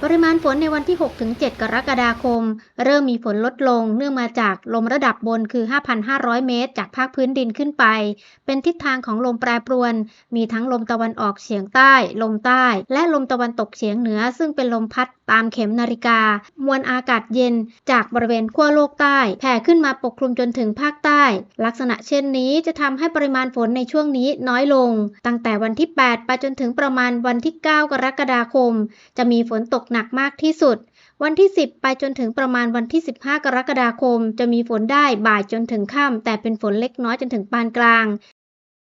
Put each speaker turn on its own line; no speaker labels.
ปริมาณฝนในวันที่ 6-7 กรกฎาคมเริ่มมีฝนลดลงเนื่องมาจากลมระดับบนคือ 5,500 เมตรจากภาคพื้นดินขึ้นไปเป็นทิศทางของลมแปรปรวนมีทั้งลมตะวันออกเฉียงใต้ลมใต้และลมตะวันตกเฉียงเหนือซึ่งเป็นลมพัดตามเข็มนาฬิกามวลอากาศเย็นจากบริเวณขั้วโลกใต้แผ่ขึ้นมาปกคลุมจนถึงภาคใต้ลักษณะเช่นนี้จะทำให้ปริมาณฝนในช่วงนี้น้อยลงตั้งแต่วันที่ 8 ไปจนถึงประมาณวันที่ 9 กรกฎาคมจะมีฝนตกหนักมากที่สุดวันที่ 10 ไปจนถึงประมาณวันที่ 15 กรกฎาคมจะมีฝนได้บ่ายจนถึงค่ำแต่เป็นฝนเล็กน้อยจนถึงปานกลาง